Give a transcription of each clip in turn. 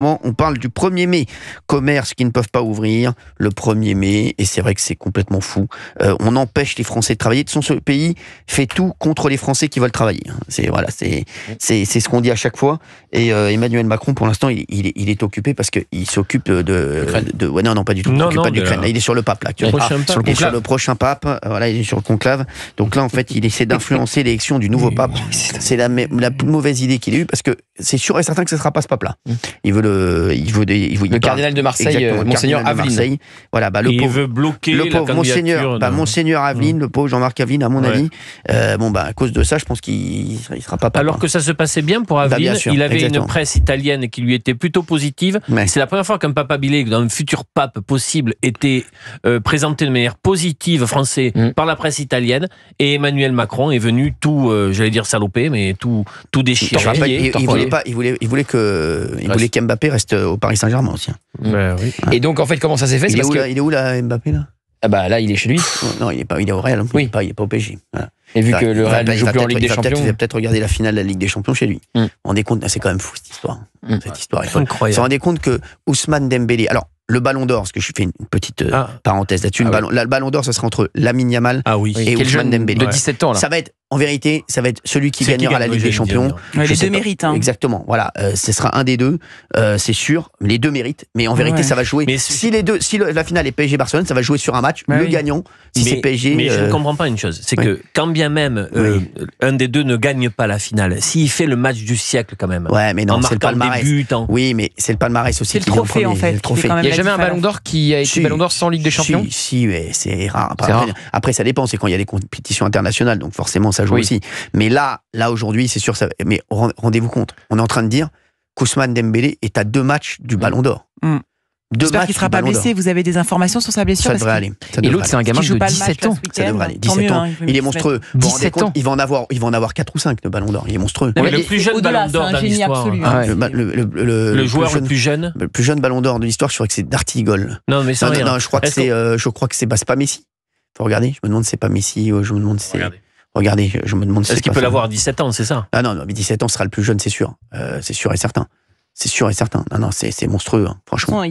On parle du 1er mai. Commerces qui ne peuvent pas ouvrir le 1er mai. Et c'est vrai que c'est complètement fou. On empêche les Français de travailler. De toute façon, ce pays fait tout contre les Français qui veulent travailler. C'est ce qu'on dit à chaque fois. Et Emmanuel Macron, pour l'instant, il est occupé parce qu'il s'occupe ouais, non, pas du tout. Il s'occupe pas d'Ukraine. Là, il est sur le pape. Là, il est sur le prochain pape. Voilà, il est sur le conclave. Donc là, en fait, il essaie d'influencer l'élection du nouveau pape. C'est la plus mauvaise idée qu'il ait eue parce que c'est sûr et certain que ce ne sera pas ce pape-là. Il veut le cardinal de Marseille, Monseigneur Aveline. Voilà, il veut bloquer le pauvre Monseigneur Aveline, le pauvre Jean-Marc Aveline, à mon avis. À cause de ça, je pense qu'il ne sera pas pape. Alors que ça se passait bien pour Aveline, il avait une presse italienne qui lui était plutôt positive. C'est la première fois qu'un papabilé, d'un futur pape possible, était présenté de manière positive français par la presse italienne. Et Emmanuel Macron est venu tout, j'allais dire salopé, mais tout déchiré. Il voulait qu'Mbappé reste au Paris Saint-Germain aussi. Oui. Et donc, en fait, comment ça s'est fait? Il est où là, Mbappé là? Ah bah là, il est chez lui. Non, il est au Real. Oui. Il est pas au PSG. Voilà. Et vu que le Real ne joue plus en Ligue des Champions, il va peut-être regarder la finale de la Ligue des Champions chez lui. On rendez compte, c'est quand même fou cette histoire. Cette histoire est folle. Vous vous rendez compte que Ousmane Dembélé, alors le Ballon d'Or, parce que je fais une petite parenthèse là-dessus, le Ballon d'Or, ça sera entre Lamine Yamal et Ousmane Dembélé. De 17 ans là. Ça va être, en vérité, celui qui gagnera la Ligue des Champions. Les deux méritent. Exactement. Voilà, ce sera un des deux, c'est sûr. Les deux méritent, mais en vérité, ça va jouer. Mais si la finale est PSG-Barcelone, ça va jouer sur un match. Le gagnant, si c'est PSG. Mais je ne comprends pas une chose, c'est que quand bien même un des deux ne gagne pas la finale, s'il fait le match du siècle quand même. Ouais, mais non, c'est le palmarès. Oui, mais c'est le palmarès aussi. C'est le trophée en fait. Il n'y a jamais un Ballon d'Or qui a été Ballon d'Or sans Ligue des Champions? Si, mais c'est rare. Après, ça dépend. C'est quand il y a des compétitions internationales, donc forcément, ça joue aussi. Mais là aujourd'hui, c'est sûr. Mais rendez-vous compte, on est en train de dire qu'Ousmane Dembélé est à 2 matchs du Ballon d'Or. J'espère qu'il ne sera pas blessé. Vous avez des informations sur sa blessure? Ça devrait aller. Et l'autre, c'est un gamin de 17 ans. Ça devrait aller. 17 ans. Il est monstrueux. 17 ans. Il va en avoir 4 ou 5 de Ballon d'Or. Il est monstrueux. Le plus jeune Ballon d'Or de l'histoire. Le joueur le plus jeune. Le plus jeune Ballon d'Or de l'histoire, je crois que c'est Dartigol. Non, mais ça. Non, je crois que c'est pas Messi. Faut regarder. Je me demande si c'est pas Messi. Je me demande si c'est. Regardez, je me demande si est-ce qu'il peut l'avoir à 17 ans, c'est ça? Ah non, mais 17 ans sera le plus jeune, c'est sûr. C'est sûr et certain. C'est sûr et certain. Non, c'est monstrueux, franchement.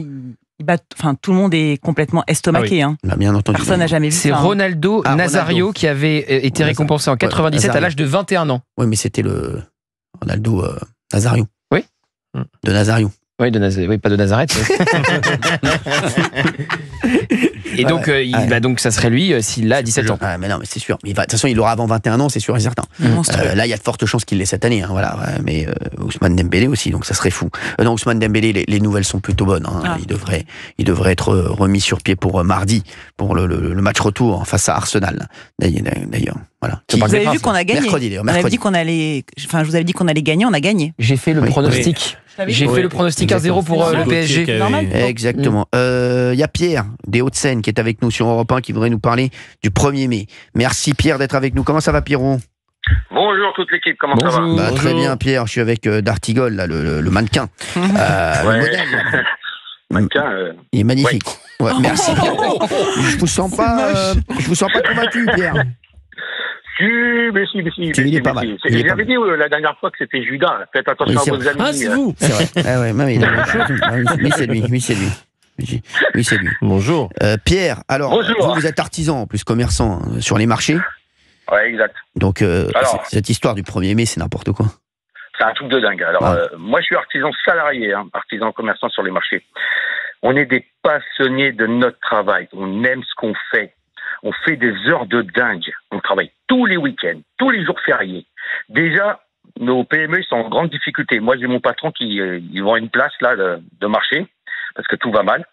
Tout le monde est complètement estomaqué. Bien entendu. Personne n'a jamais vu ça. C'est Ronaldo Nazario qui avait été récompensé en 97 à l'âge de 21 ans. Oui, mais c'était le Ronaldo Nazario. Oui. De Nazario. Oui, pas de Nazareth. Et donc, ça serait lui s'il a 17 ans. Mais non, mais c'est sûr. De toute façon, il l'aura avant 21 ans, c'est sûr et certain. Là, il y a de fortes chances qu'il l'ait cette année. Mais Ousmane Dembélé aussi, donc ça serait fou. Non, Ousmane Dembélé, les nouvelles sont plutôt bonnes. Il devrait être remis sur pied pour mardi, pour le match retour face à Arsenal. D'ailleurs. Voilà. Vous avez vu qu'on a gagné. Mercredi. Je vous avais dit qu'on allait gagner, on a gagné. J'ai fait le pronostic. J'ai fait le pronostic 1-0 pour le PSG. Exactement. Il y a Pierre des Hauts-de-Seine qui est avec nous sur Europe 1 qui voudrait nous parler du 1er mai. Merci Pierre d'être avec nous. Comment ça va Pierrot? Bonjour toute l'équipe, comment ça va? Très bien Pierre, je suis avec Dartigol, là, le mannequin. Le modèle. Mannequin, il est magnifique. Ouais, merci Pierre. Je vous sens pas convaincu Pierre. Mais si. Il est pas mal. J'avais dit la dernière fois que c'était Judas. Faites attention à vos amis. Ah, c'est vous. C'est vrai. Oui, c'est lui. Oui, c'est lui. Bonjour. Pierre, alors, vous êtes artisan, en plus commerçant sur les marchés. Ouais, exact. Donc, cette histoire du 1er mai, c'est n'importe quoi. C'est un truc de dingue. Alors, moi, je suis artisan salarié, artisan commerçant sur les marchés. On est des passionnés de notre travail. On aime ce qu'on fait. On fait des heures de dingue. On travaille tous les week-ends, tous les jours fériés. Déjà, nos PME sont en grande difficulté. Moi, j'ai mon patron qui vend une place là de marché parce que tout va mal.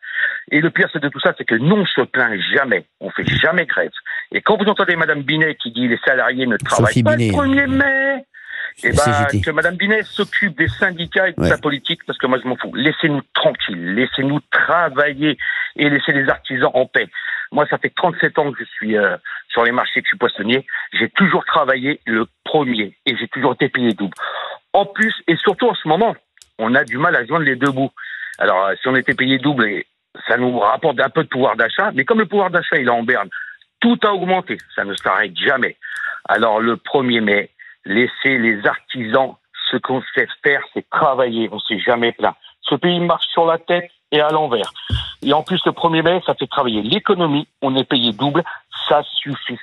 Et le pire de tout ça, c'est que nous, on se plaint jamais. On fait jamais grève. Et quand vous entendez Madame Binet qui dit les salariés ne travaillent pas le 1er mai, que Madame Binet s'occupe des syndicats et de sa politique, parce que moi je m'en fous. Laissez-nous tranquilles, laissez-nous travailler et laissez les artisans en paix. Moi, ça fait 37 ans que je suis sur les marchés, que je suis poissonnier. J'ai toujours travaillé le 1er et j'ai toujours été payé double. En plus, et surtout en ce moment, on a du mal à joindre les deux bouts. Alors, si on était payé double, ça nous rapporte un peu de pouvoir d'achat, mais comme le pouvoir d'achat il est en berne, tout a augmenté, ça ne s'arrête jamais. Alors, le 1er mai, laissez les artisans, ce qu'on sait faire, c'est travailler, on ne s'est jamais plaint. Ce pays marche sur la tête et à l'envers. Et en plus, le 1er mai, ça fait travailler l'économie. On est payé double. Ça suffit.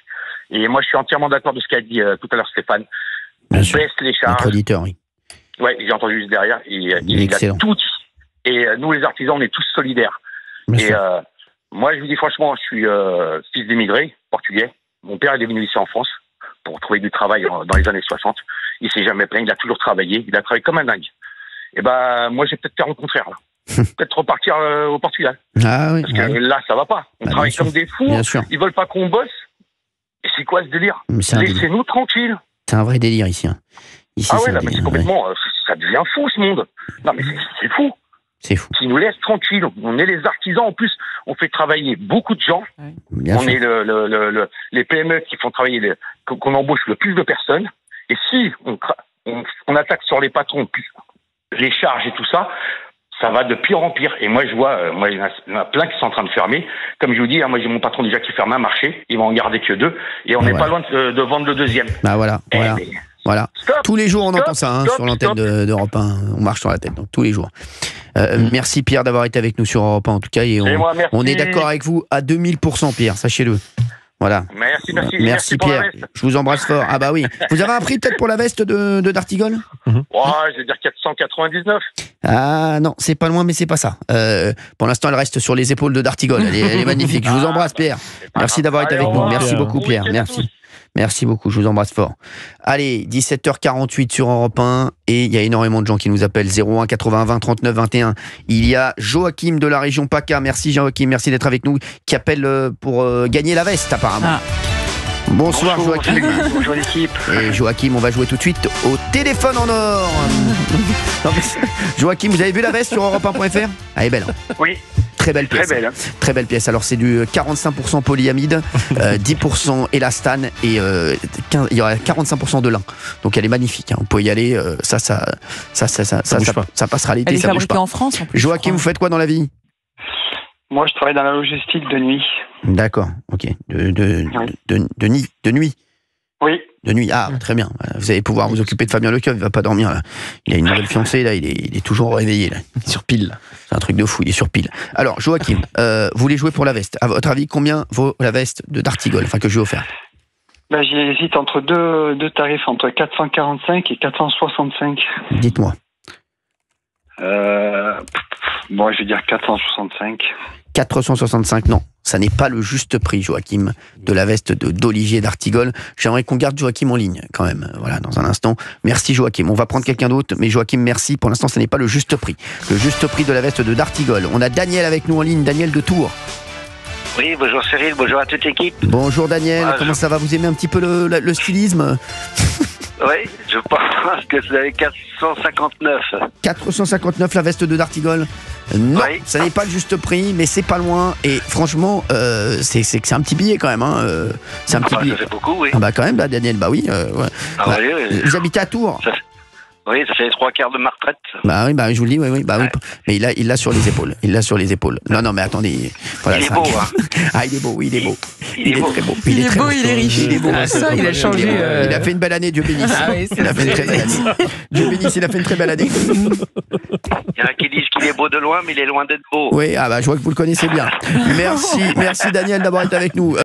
Et moi, je suis entièrement d'accord de ce qu'a dit tout à l'heure Stéphane. On baisse les charges. Notre auditeur, oui. Ouais, j'ai entendu juste derrière. Il a tout dit. Et nous, les artisans, on est tous solidaires. Moi, je vous dis franchement, je suis fils d'émigrés portugais. Mon père est venu ici en France pour trouver du travail dans les années 60. Il s'est jamais plaint. Il a toujours travaillé. Il a travaillé comme un dingue. Et moi, j'ai peut-être faire le contraire, là. Peut-être repartir au Portugal. Ah oui. Parce que là, ça va pas. On travaille comme des fous. Ils veulent pas qu'on bosse. Et c'est quoi ce délire? Laissez-nous tranquilles. C'est un vrai délire ici. Ici mais c'est complètement... ça devient fou, ce monde. Non, mais c'est fou. C'est fou. Qui nous laisse tranquilles. On est les artisans. En plus, on fait travailler beaucoup de gens. On est les PME qui font travailler, qu'on embauche le plus de personnes. Et si on attaque sur les patrons, les charges et tout ça, ça va de pire en pire. Et moi, je vois, il y en a plein qui sont en train de fermer. Comme je vous dis, moi, j'ai mon patron déjà qui ferme un marché. Il va en garder que 2. Et on n'est pas loin de vendre le 2e. Voilà. Tous les jours, on entend ça sur l'antenne d'Europe 1. On marche sur la tête, donc tous les jours. Merci Pierre d'avoir été avec nous sur Europe 1 en tout cas. Et on est d'accord avec vous à 2000%, Pierre, sachez-le. Voilà. Merci Pierre. Je vous embrasse fort. Ah bah oui. Vous avez un prix peut-être pour la veste de Dartigol? Je vais dire 499. Ah non, c'est pas loin, mais c'est pas ça. Pour l'instant, elle reste sur les épaules de Dartigol. Elle est magnifique. Je vous embrasse Pierre. Merci d'avoir été avec nous. Merci beaucoup Pierre. Merci beaucoup, je vous embrasse fort. Allez, 17h48 sur Europe 1, et il y a énormément de gens qui nous appellent. 01 80 20 39 21. Il y a Joachim de la région PACA, merci Joachim, merci d'être avec nous, qui appelle pour gagner la veste apparemment. Bonsoir Joachim. Bonjour l'équipe. Et Joachim, on va jouer tout de suite au téléphone en or. Joachim, vous avez vu la veste sur Europe1.fr? Elle est belle. Oui. Très belle pièce. Très belle pièce. Alors c'est du 45% polyamide, 10% élastane et il y aura 45% de lin. Donc elle est magnifique. Vous pouvez y aller. Ça passera l'été. Elle est fabriquée en France. En plus, Joachim, vous faites quoi dans la vie? Moi, je travaille dans la logistique de nuit. D'accord. Ok. De nuit. Oui. De nuit. Ah, très bien. Vous allez pouvoir vous occuper de Fabien Lecoeuf. Il va pas dormir là. Il a une nouvelle fiancée là. Il est toujours réveillé là. Il est sur pile. C'est un truc de fou. Il est sur pile. Alors, Joachim, vous voulez jouer pour la veste. À votre avis, combien vaut la veste de Dartigol, enfin que je vais offrir? J'hésite entre deux tarifs, entre 445 et 465. Dites-moi. Je vais dire 465. 465, non. Ça n'est pas le juste prix, Joachim, de la veste d'Olivier Dartigol. J'aimerais qu'on garde Joachim en ligne, quand même. Voilà, dans un instant. Merci, Joachim. On va prendre quelqu'un d'autre, mais Joachim, merci. Pour l'instant, ce n'est pas le juste prix. Le juste prix de la veste de Dartigol. On a Daniel avec nous en ligne. Daniel de Tours. Oui, bonjour Cyril, bonjour à toute l'équipe. Bonjour Daniel, comment ça va? Vous aimez un petit peu le stylisme? Oui, je pense que c'est 459. 459 la veste de Dartigol? Non, ça n'est pas le juste prix, mais c'est pas loin. Et franchement, c'est un petit billet quand même. C'est un petit billet. Ça fait beaucoup, oui. Ah bah quand même, Daniel, bah oui. Vous habitez à Tours? Oui, ça fait les 3/4 de ma retraite. Bah oui, je vous le dis, oui. Mais il l'a sur les épaules. Non, mais attendez. Voilà, il est beau, hein. Ah, il est beau, il est beau. Il est très beau. Il est beau, il est riche. Il est beau. Ah, ça, il a changé. Il a fait une belle année, Dieu bénisse. Ah oui, il a fait une très belle année. Dieu bénisse, il a fait une très belle année. Il y en a qui disent qu'il est beau de loin, mais il est loin d'être beau. Oui, je vois que vous le connaissez bien. Merci Daniel d'avoir été avec nous.